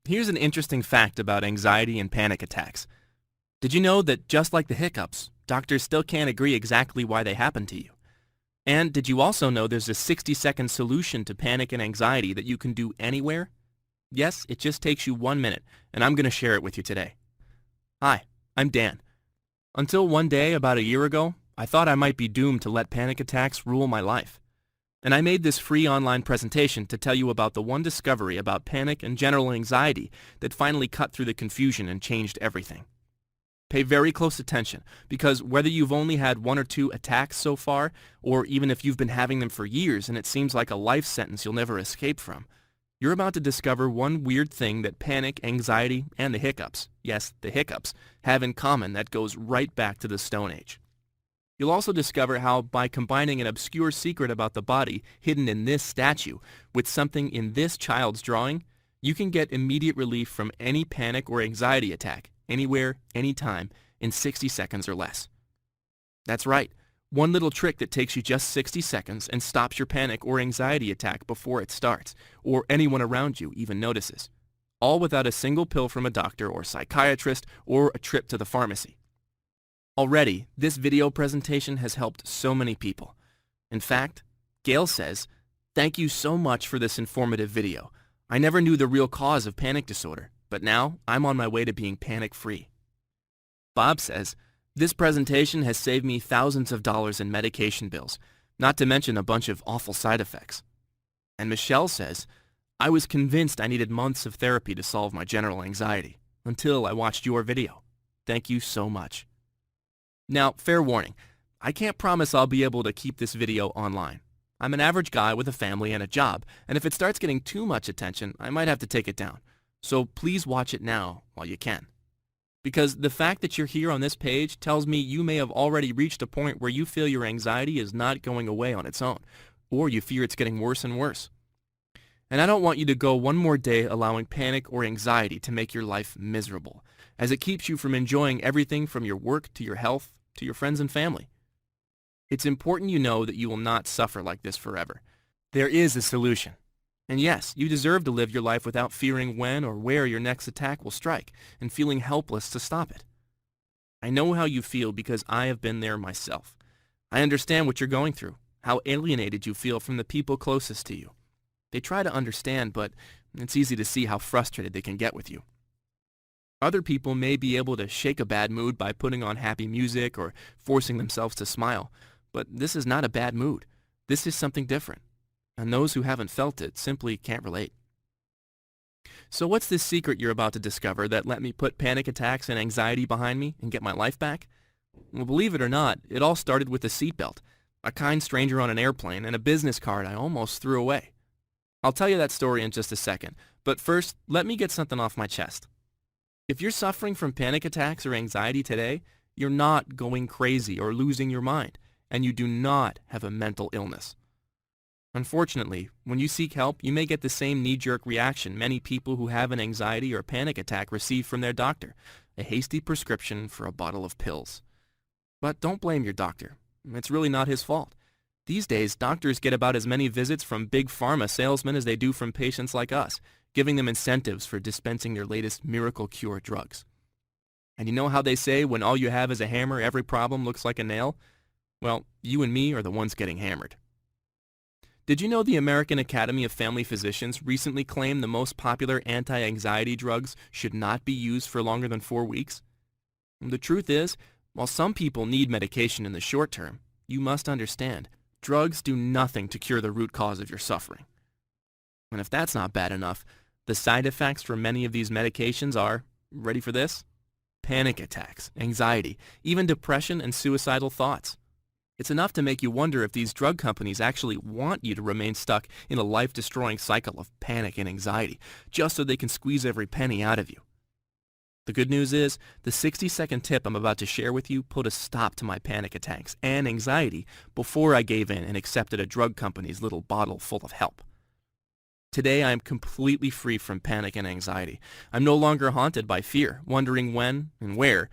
Here's an interesting fact about anxiety and panic attacks. Did you know that just like the hiccups, doctors still can't agree exactly why they happen to you? And did you also know there's a 60-second solution to panic and anxiety that you can do anywhere? Yes, it just takes you 1 minute, and I'm going to share it with you today. Hi, I'm Dan. Until one day about a year ago, I thought I might be doomed to let panic attacks rule my life. And I made this free online presentation to tell you about the one discovery about panic and general anxiety that finally cut through the confusion and changed everything. Pay very close attention, because whether you've only had 1 or 2 attacks so far, or even if you've been having them for years and it seems like a life sentence you'll never escape from, you're about to discover one weird thing that panic, anxiety, and the hiccups, yes, the hiccups, have in common that goes right back to the Stone Age. You'll also discover how, by combining an obscure secret about the body hidden in this statue with something in this child's drawing, you can get immediate relief from any panic or anxiety attack, anywhere, anytime, in 60 seconds or less. That's right, one little trick that takes you just 60 seconds and stops your panic or anxiety attack before it starts, or anyone around you even notices. All without a single pill from a doctor or psychiatrist or a trip to the pharmacy. Already, this video presentation has helped so many people. In fact, Gail says, "Thank you so much for this informative video. I never knew the real cause of panic disorder, but now I'm on my way to being panic-free." Bob says, "This presentation has saved me thousands of dollars in medication bills, not to mention a bunch of awful side effects." And Michelle says, "I was convinced I needed months of therapy to solve my general anxiety, until I watched your video. Thank you so much." Now, fair warning, I can't promise I'll be able to keep this video online. I'm an average guy with a family and a job, and if it starts getting too much attention, I might have to take it down. So please watch it now while you can. Because the fact that you're here on this page tells me you may have already reached a point where you feel your anxiety is not going away on its own, or you fear it's getting worse and worse. And I don't want you to go one more day allowing panic or anxiety to make your life miserable, as it keeps you from enjoying everything from your work to your health to your friends and family. It's important you know that you will not suffer like this forever. There is a solution. And yes, you deserve to live your life without fearing when or where your next attack will strike and feeling helpless to stop it. I know how you feel because I have been there myself. I understand what you're going through, how alienated you feel from the people closest to you. They try to understand, but it's easy to see how frustrated they can get with you. Other people may be able to shake a bad mood by putting on happy music or forcing themselves to smile, but this is not a bad mood. This is something different, and those who haven't felt it simply can't relate. So what's this secret you're about to discover that let me put panic attacks and anxiety behind me and get my life back? Well, believe it or not, it all started with a seatbelt, a kind stranger on an airplane, and a business card I almost threw away. I'll tell you that story in just a second, but first, let me get something off my chest. If you're suffering from panic attacks or anxiety today, you're not going crazy or losing your mind, and you do not have a mental illness. Unfortunately, when you seek help, you may get the same knee-jerk reaction many people who have an anxiety or panic attack receive from their doctor, a hasty prescription for a bottle of pills. But don't blame your doctor. It's really not his fault. These days, doctors get about as many visits from big pharma salesmen as they do from patients like us, giving them incentives for dispensing their latest miracle cure drugs. And you know how they say when all you have is a hammer, every problem looks like a nail? Well, you and me are the ones getting hammered. Did you know the American Academy of Family Physicians recently claimed the most popular anti-anxiety drugs should not be used for longer than 4 weeks? The truth is, while some people need medication in the short term, you must understand, drugs do nothing to cure the root cause of your suffering. And if that's not bad enough, the side effects from many of these medications are, ready for this? Panic attacks, anxiety, even depression and suicidal thoughts. It's enough to make you wonder if these drug companies actually want you to remain stuck in a life-destroying cycle of panic and anxiety, just so they can squeeze every penny out of you. The good news is, the 60-second tip I'm about to share with you put a stop to my panic attacks and anxiety before I gave in and accepted a drug company's little bottle full of help. Today, I am completely free from panic and anxiety. I'm no longer haunted by fear, wondering when and where